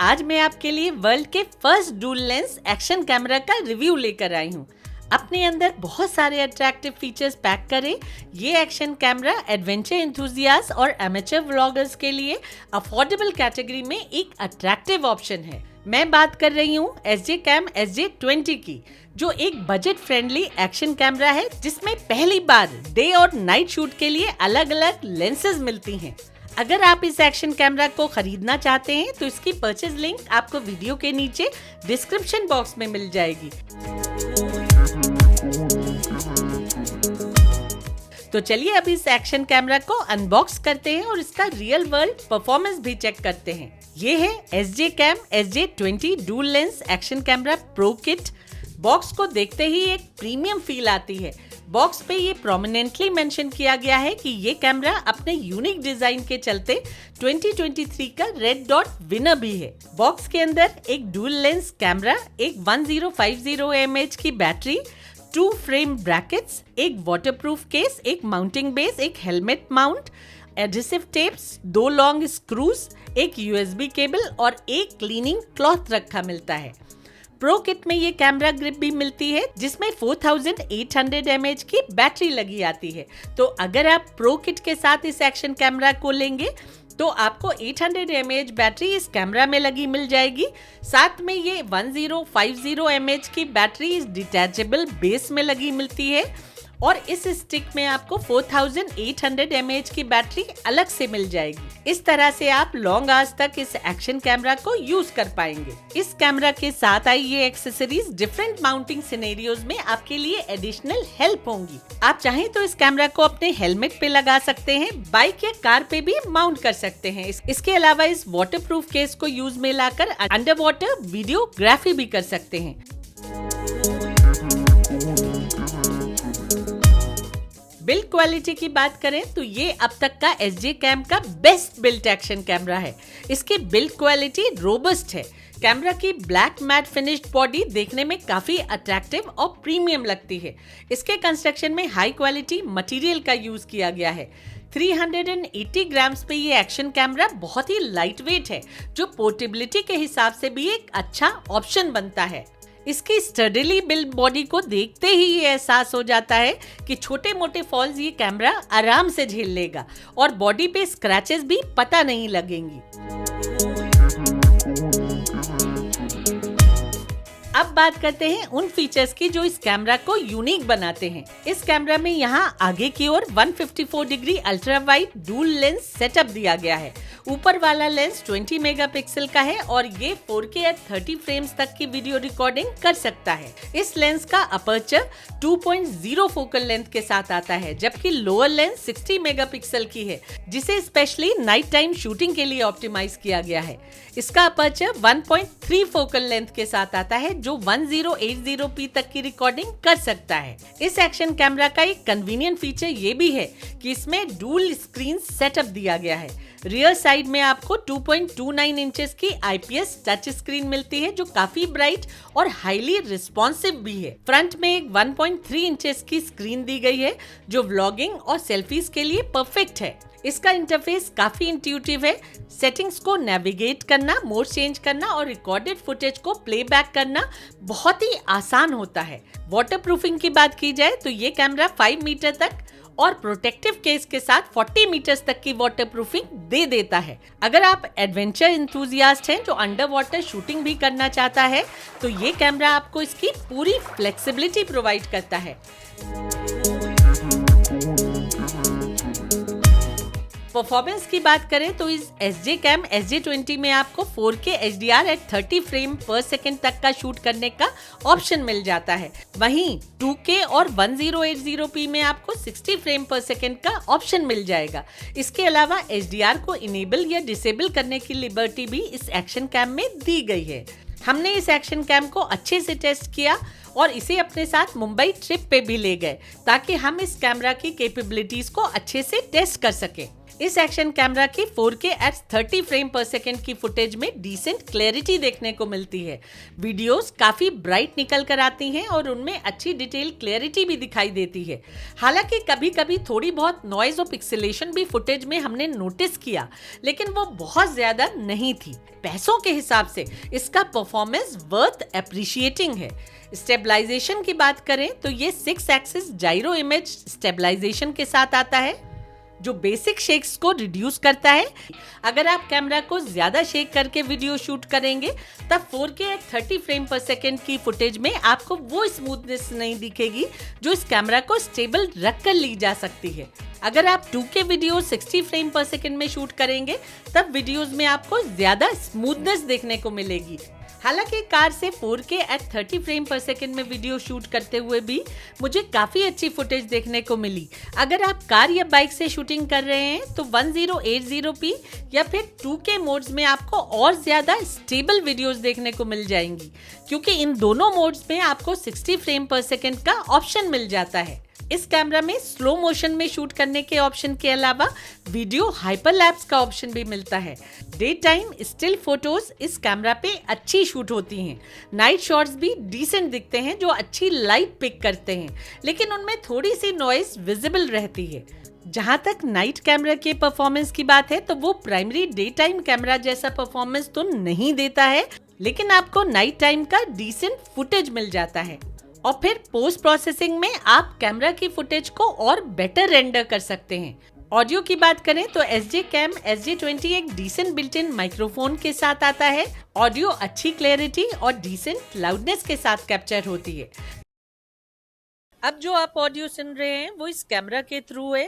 आज मैं आपके लिए वर्ल्ड के first dual lens action camera का रिव्यू लेकर आई हूँ। अपने अंदर बहुत सारे अट्रैक्टिव फीचर्स पैक करे ये एक्शन कैमरा एडवेंचर एंथुसियास्ट और एमेचर व्लॉगर्स के लिए अफोर्डेबल कैटेगरी में एक अट्रैक्टिव ऑप्शन है। मैं बात कर रही हूँ SJCam SJ20 की, जो एक बजट फ्रेंडली एक्शन कैमरा है जिसमें पहली बार डे और नाइट शूट के लिए अलग अलग लेंसेज मिलती हैं। अगर आप इस एक्शन कैमरा को खरीदना चाहते हैं तो इसकी परचेज लिंक आपको वीडियो के नीचे डिस्क्रिप्शन बॉक्स में मिल जाएगी। तो चलिए अब इस एक्शन कैमरा को अनबॉक्स करते हैं और इसका रियल वर्ल्ड परफॉर्मेंस भी चेक करते हैं। ये है SJCam SJ20 dual lens action camera pro kit. Box को देखते ही एक प्रीमियम फील आती है। बॉक्स पे ये प्रोमिनेंटली मेंशन किया गया है कि ये कैमरा अपने यूनिक डिजाइन के चलते 2023 का रेड डॉट विनर भी है। बॉक्स के अंदर एक डुअल लेंस कैमरा, एक 1050 mAh की बैटरी, 2 फ्रेम ब्रैकेट्स, एक वाटरप्रूफ केस, एक माउंटिंग बेस, एक helmet mount, adhesive tapes, 2 long screws, एक USB केबल और एक क्लीनिंग क्लॉथ रखा मिलता है। प्रो किट में ये कैमरा ग्रिप भी मिलती है जिसमें 4800 mAh की बैटरी लगी आती है। तो अगर आप प्रो किट के साथ इस एक्शन कैमरा को लेंगे तो आपको 800 mAh बैटरी इस कैमरा में लगी मिल जाएगी। साथ में ये 1050 mAh की बैटरी इस डिटैचेबल बेस में लगी मिलती है और इस स्टिक में आपको 4800 mAh की बैटरी अलग से मिल जाएगी। इस तरह से आप लॉन्ग आवर्स तक इस एक्शन कैमरा को यूज कर पाएंगे। इस कैमरा के साथ आई ये एक्सेसरीज डिफरेंट माउंटिंग सिनेरियोज में आपके लिए एडिशनल हेल्प होंगी। आप चाहें तो इस कैमरा को अपने हेलमेट पे लगा सकते हैं, बाइक या कार पे भी माउंट कर सकते हैं। इसके अलावा इस वाटरप्रूफ केस को यूज में लाकर अंडर वाटर वीडियोग्राफी भी कर सकते हैं। बिल्ड क्वालिटी की बात करें तो ये अब तक का SJCam का बेस्ट बिल्ट एक्शन कैमरा है। इसकी बिल्ड क्वालिटी रोबस्ट है। कैमरा की ब्लैक मैट फिनिश्ड बॉडी देखने में काफी अट्रैक्टिव और प्रीमियम लगती है। इसके कंस्ट्रक्शन में हाई क्वालिटी मटेरियल का यूज किया गया है। 380 ग्राम्स पे ये एक्शन कैमरा बहुत ही लाइट वेट है, जो पोर्टेबिलिटी के हिसाब से भी एक अच्छा ऑप्शन बनता है। इसकी स्टडीली बिल्ड बॉडी को देखते ही ये एहसास हो जाता है कि छोटे मोटे फॉल्स ये कैमरा आराम से झेल लेगा और बॉडी पे स्क्रैचेस भी पता नहीं लगेंगी। अब बात करते हैं उन फीचर्स की जो इस कैमरा को यूनिक बनाते हैं। इस कैमरा में यहाँ आगे की ओर 154 degree ultra wide dual lens setup दिया गया है। ऊपर वाला लेंस 20 मेगापिक्सल का है और ये 4K at 30 फ्रेम्स तक की वीडियो रिकॉर्डिंग कर सकता है। इस लेंस का अपर्चर 2.0 फोकल लेंथ के साथ आता है, जबकि लोअर लेंस 60 मेगापिक्सल की है, जिसे स्पेशली नाइट टाइम शूटिंग के लिए ऑप्टिमाइज किया गया है। इसका अपर्चर 1.3 फोकल लेंथ के साथ आता है, जो 1080p तक की रिकॉर्डिंग कर सकता है। इस एक्शन कैमरा का एक कन्वीनियंट फीचर ये भी है कि इसमें डुअल स्क्रीन सेटअप दिया गया है। रियर साइड में आपको 2.29 इंचेस की IPS टच स्क्रीन मिलती है, जो काफी ब्राइट और हाईली रिस्पॉन्सिव भी है। फ्रंट में एक 1.3 इंचेस की स्क्रीन दी गई है, जो व्लॉगिंग और सेल्फीज के लिए परफेक्ट है। इसका इंटरफेस काफी इंट्यूटिव है। सेटिंग्स को नेविगेट करना, मोड चेंज करना और रिकॉर्डेड फुटेज को प्लेबैक करना बहुत ही आसान होता है। वाटरप्रूफिंग की बात की जाए तो ये कैमरा 5 मीटर तक और प्रोटेक्टिव केस के साथ 40 मीटर्स तक की वाटरप्रूफिंग दे देता है। अगर आप एडवेंचर एंथुसियास्ट हैं जो अंडर वाटर शूटिंग भी करना चाहता है तो ये कैमरा आपको इसकी पूरी फ्लेक्सिबिलिटी प्रोवाइड करता है। परफॉर्मेंस की बात करें तो इस SJCam SJ20 में आपको 4K HDR at 30 फ्रेम पर सेकेंड तक का शूट करने का ऑप्शन मिल जाता है। वहीं 2K और 1080p में आपको 60 फ्रेम पर सेकेंड का ऑप्शन मिल जाएगा। इसके अलावा HDR को इनेबल या डिसेबल करने की लिबर्टी भी इस एक्शन कैम में दी गई है। हमने इस एक्शन कैम को अच्छे से टेस्ट किया और इसे अपने साथ मुंबई ट्रिप पे भी ले गए ताकि हम इस कैमरा की कैपेबिलिटीज को अच्छे से टेस्ट कर सकें। इस एक्शन कैमरा की 4K एट 30 फ्रेम पर सेकेंड की फुटेज में डिसेंट क्लैरिटी देखने को मिलती है। वीडियोस काफी ब्राइट निकल कर आती हैं और उनमें अच्छी डिटेल क्लैरिटी भी दिखाई देती है। हालांकि कभी कभी थोड़ी बहुत नॉइज और पिक्सेलेशन भी फुटेज में हमने नोटिस किया, लेकिन वो बहुत ज्यादा नहीं थी। पैसों के हिसाब से इसका परफॉर्मेंस वर्थ एप्रिशिएटिंग है। स्टेबलाइजेशन की बात करें तो ये 6 एक्सिस जाइरो इमेज स्टेबलाइजेशन के साथ आता है, जो बेसिक शेक्स को रिड्यूस करता है। अगर आप कैमरा को ज्यादा शेक करके वीडियो शूट करेंगे तब 4K एट 30 फ्रेम पर सेकेंड की फुटेज में आपको वो स्मूथनेस नहीं दिखेगी जो इस कैमरा को स्टेबल रख कर ली जा सकती है। अगर आप 2K वीडियो 60 फ्रेम पर सेकेंड में शूट करेंगे तब वीडियोस में आपको ज्यादा स्मूथनेस देखने को मिलेगी। हालांकि कार से 4K एट 30 फ्रेम पर सेकेंड में वीडियो शूट करते हुए भी मुझे काफी अच्छी फुटेज देखने को मिली। अगर आप कार या बाइक से शूटिंग कर रहे हैं तो 1080p या फिर 2K मोड्स में आपको और ज्यादा स्टेबल वीडियोस देखने को मिल जाएंगी, क्योंकि इन दोनों मोड्स में आपको 60 फ्रेम पर सेकेंड का ऑप्शन मिल जाता है। इस कैमरा में स्लो मोशन में शूट करने के ऑप्शन के अलावा वीडियो हाइपरलैप्स का ऑप्शन भी मिलता है। डे टाइम स्टिल फोटोज इस कैमरा पे अच्छी शूट होती हैं। नाइट शॉट्स भी डिसेंट दिखते हैं जो अच्छी लाइट पिक करते हैं, लेकिन उनमें थोड़ी सी नॉइज विजिबल रहती है। जहां तक नाइट कैमरा के परफॉर्मेंस की बात है तो वो प्राइमरी डे टाइम कैमरा जैसा परफॉर्मेंस तो नहीं देता है, लेकिन आपको नाइट टाइम का डिसेंट फुटेज मिल जाता है। और फिर पोस्ट प्रोसेसिंग में आप कैमरा की फुटेज को और बेटर रेंडर कर सकते हैं। ऑडियो की बात करें तो SJ Cam SJ20 एक डिसेंट बिल्ट इन माइक्रोफोन के साथ आता है। ऑडियो अच्छी क्लैरिटी और डिसेंट लाउडनेस के साथ कैप्चर होती है। अब जो आप ऑडियो सुन रहे हैं वो इस कैमरा के थ्रू है।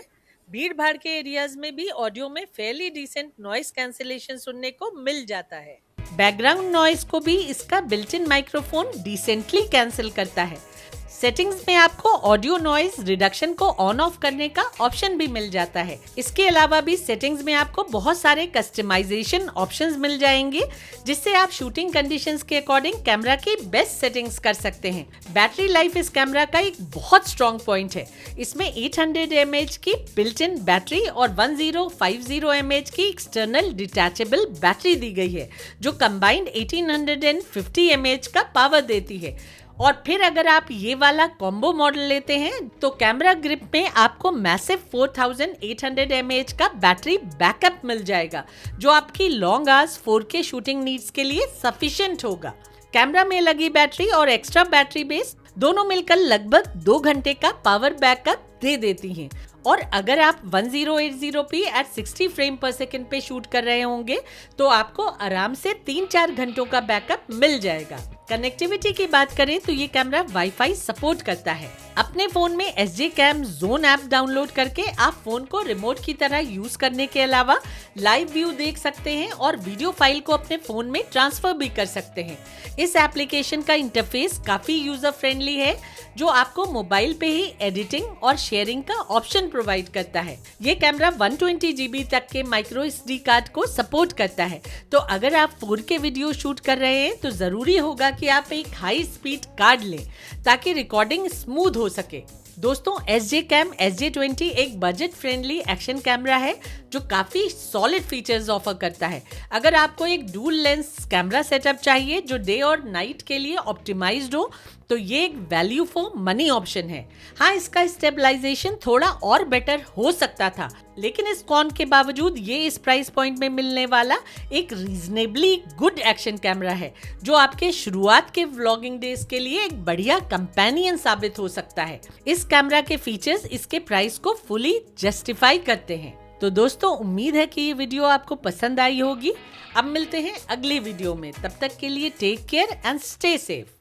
भीड़ भाड़ के एरियाज में भी ऑडियो में फेयरली डिसेंट नॉइस कैंसिलेशन सुनने को मिल जाता है। बैकग्राउंड नॉइज को भी इसका built in microphone decently cancel करता है। सेटिंग्स में आपको ऑडियो नॉइज रिडक्शन को ऑन ऑफ करने का ऑप्शन भी मिल जाता है। इसके अलावा भी सेटिंग्स में आपको बहुत सारे कस्टमाइजेशन ऑप्शंस मिल जाएंगे, जिससे आप शूटिंग कंडीशंस के अकॉर्डिंग कैमरा की बेस्ट सेटिंग्स कर सकते हैं। बैटरी लाइफ इस कैमरा का एक बहुत स्ट्रॉन्ग पॉइंट है। इसमें 800 mAh की बिल्ट इन बैटरी और 1050 mAh की एक्सटर्नल डिटैचेबल बैटरी दी गई है, जो कंबाइंड 1850 mAh का पावर देती है। और फिर अगर आप ये वाला कॉम्बो मॉडल लेते हैं तो कैमरा ग्रिप में आपको मैसिव 4800 mAh का बैटरी बैकअप मिल जाएगा, जो आपकी long hours 4K shooting needs के लिए सफिशिएंट होगा। कैमरा में लगी बैटरी और एक्स्ट्रा बैटरी बेस दोनों मिलकर लगभग 2 घंटे का पावर बैकअप दे देती हैं। और अगर आप 1080p एट 60 फ्रेम पर सेकेंड पे शूट कर रहे होंगे तो आपको आराम से 3-4 घंटों का बैकअप मिल जाएगा। कनेक्टिविटी की बात करें तो ये कैमरा वाईफाई सपोर्ट करता है। अपने फोन में SJ Cam Zone app download करके आप फोन को रिमोट की तरह यूज करने के अलावा लाइव व्यू देख सकते हैं और वीडियो फाइल को अपने फोन में ट्रांसफर भी कर सकते हैं। इस एप्लीकेशन का इंटरफेस काफी यूजर फ्रेंडली है, जो आपको मोबाइल पे ही एडिटिंग और शेयरिंग का ऑप्शन प्रोवाइड करता है। ये कैमरा 120 GB तक के माइक्रो SD कार्ड को सपोर्ट करता है। तो अगर आप 4K वीडियो शूट कर रहे हैं तो जरूरी होगा कि आप एक हाई स्पीड कार्ड लें ताकि रिकॉर्डिंग स्मूथ हो सके। दोस्तों, SJ Cam SJ20 एक बजट फ्रेंडली एक्शन कैमरा है जो काफी सॉलिड फीचर्स ऑफर करता है। अगर आपको एक डुअल लेंस कैमरा सेटअप चाहिए जो डे और नाइट के लिए ऑप्टिमाइज्ड हो तो ये एक वैल्यू फॉर मनी ऑप्शन है। हाँ, इसका स्टेबलाइजेशन थोड़ा और बेटर हो सकता था, लेकिन इस कॉन के बावजूद ये इस प्राइस पॉइंट में मिलने वाला एक रीजनेबली गुड एक्शन कैमरा है, जो आपके शुरुआत के व्लॉगिंग डेज के लिए एक बढ़िया कंपेनियन साबित हो सकता है। इस कैमरा के फीचर्स इसके प्राइस को फुली जस्टिफाई करते हैं। तो दोस्तों, उम्मीद है कि ये वीडियो आपको पसंद आई होगी। अब मिलते हैं अगली वीडियो में, तब तक के लिए take care and stay safe.